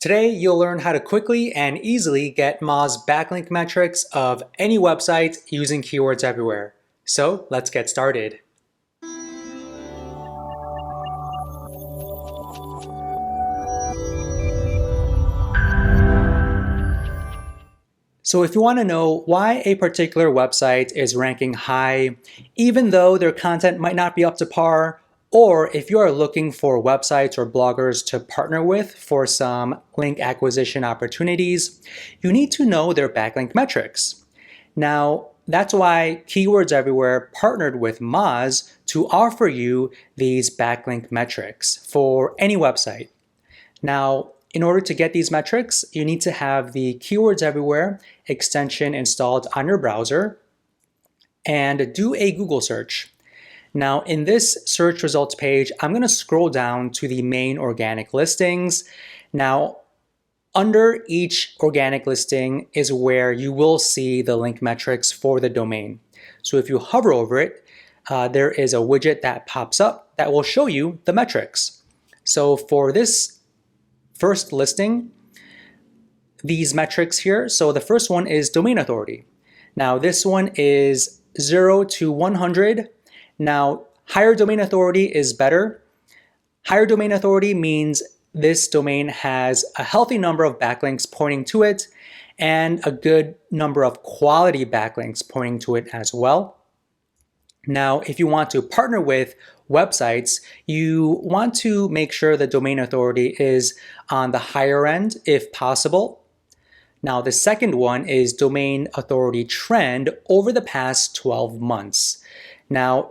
Today, you'll learn how to quickly and easily get Moz backlink metrics of any website using keywords everywhere. So let's get started. So if you want to know why a particular website is ranking high, even though their content might not be up to par, or if you are looking for websites or bloggers to partner with for some link acquisition opportunities, you need to know their backlink metrics. Now, that's why Keywords Everywhere partnered with Moz to offer you these backlink metrics for any website. Now, in order to get these metrics, you need to have the Keywords Everywhere extension installed on your browser and do a Google search. Now, in this search results page, I'm going to scroll down to the main organic listings. Now, under each organic listing is where you will see the link metrics for the domain. So if you hover over it, there is a widget that pops up that will show you the metrics. So for this first listing, these metrics here, so the first one is domain authority. Now this one is 0 to 100. Now higher domain authority is better. Higher domain authority means this domain has a healthy number of backlinks pointing to it and a good number of quality backlinks pointing to it as well. Now, if you want to partner with websites, you want to make sure the domain authority is on the higher end if possible. Now, the second one is domain authority trend over the past 12 months. Now,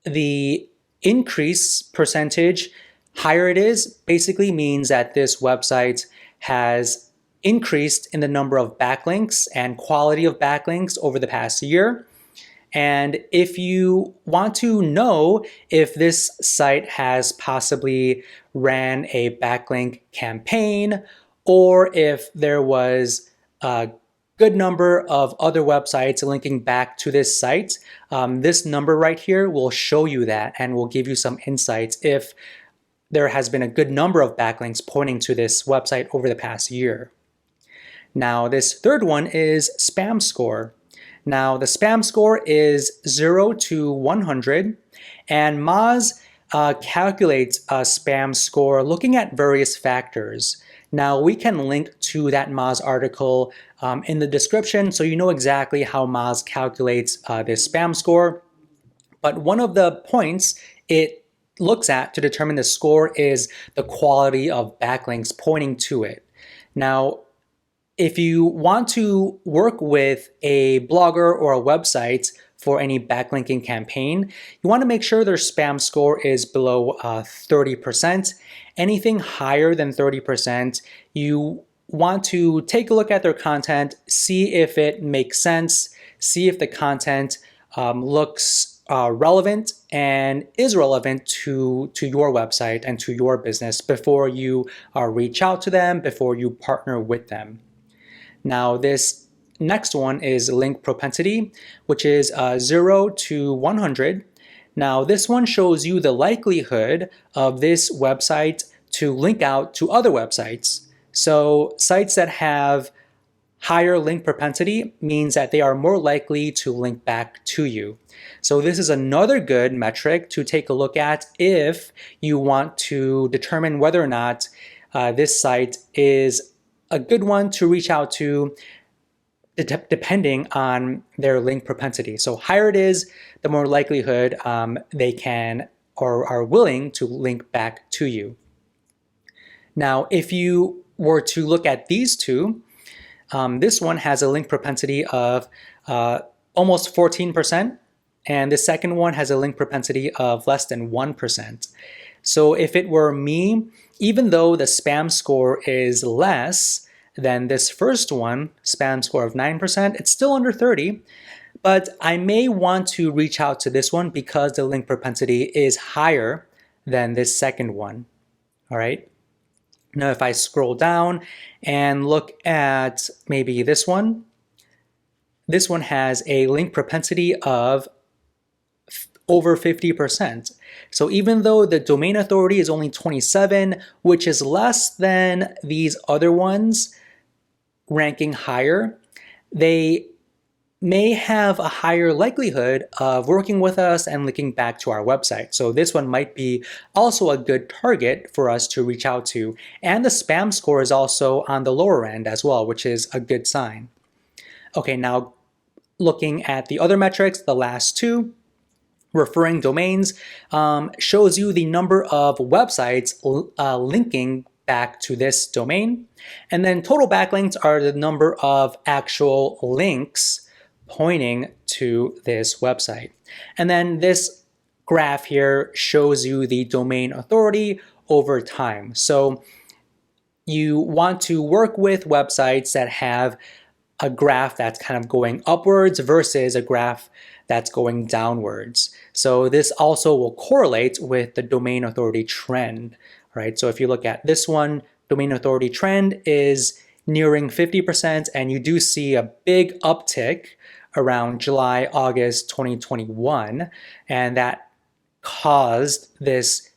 the increase percentage, higher it is, basically means that this website has increased in the number of backlinks and quality of backlinks over the past year. And if you want to know if this site has possibly ran a backlink campaign or if there was a good number of other websites linking back to this site, this number right here will show you that and will give you some insights if there has been a good number of backlinks pointing to this website over the past year. Now, this third one is spam score. Now, the spam score is 0 to 100, and Moz calculates a spam score looking at various factors. Now, we can link to that Moz article in the description so you know exactly how Moz calculates this spam score. But one of the points it looks at to determine the score is the quality of backlinks pointing to it. Now, if you want to work with a blogger or a website for any backlinking campaign, you want to make sure their spam score is below 30%. Anything higher than 30%, you want to take a look at their content, see if it makes sense, see if the content looks relevant and is relevant to your website and to your business before you reach out to them, before you partner with them. Now, this next one is link propensity, which is 0 to 100. Now, this one shows you the likelihood of this website to link out to other websites. So sites that have higher link propensity means that they are more likely to link back to you. So this is another good metric to take a look at if you want to determine whether or not this site is a good one to reach out to depending on their link propensity. So higher it is, the more likelihood they can or are willing to link back to you. Now, if you were to look at these two, this one has a link propensity of almost 14%, and the second one has a link propensity of less than 1%. So if it were me, even though the spam score is less than this first one, spam score of 9%, it's still under 30, but I may want to reach out to this one because the link propensity is higher than this second one, all right? Now, if I scroll down and look at maybe this one has a link propensity of over 50%. So even though the domain authority is only 27, which is less than these other ones ranking higher, they may have a higher likelihood of working with us and linking back to our website. So this one might be also a good target for us to reach out to. And the spam score is also on the lower end as well, which is a good sign. Okay, now looking at the other metrics, the last two, referring domains, shows you the number of websites linking back to this domain. And then total backlinks are the number of actual links pointing to this website. And then this graph here shows you the domain authority over time. So you want to work with websites that have a graph that's kind of going upwards versus a graph that's going downwards. So this also will correlate with the domain authority trend, right? So if you look at this one, domain authority trend is nearing 50%, and you do see a big uptick around July, August 2021, and that caused this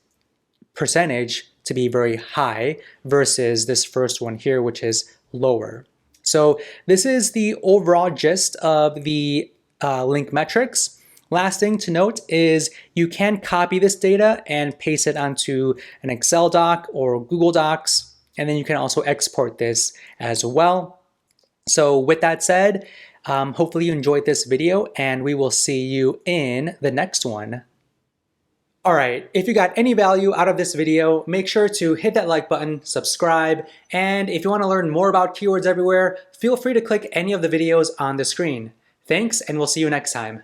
percentage to be very high versus this first one here, which is lower. So this is the overall gist of the link metrics. Last thing to note is you can copy this data and paste it onto an Excel doc or Google Docs, and then you can also export this as well. So with that said, hopefully you enjoyed this video, and we will see you in the next one. All right, if you got any value out of this video, make sure to hit that like button, subscribe, and if you want to learn more about keywords everywhere, feel free to click any of the videos on the screen. Thanks, and we'll see you next time.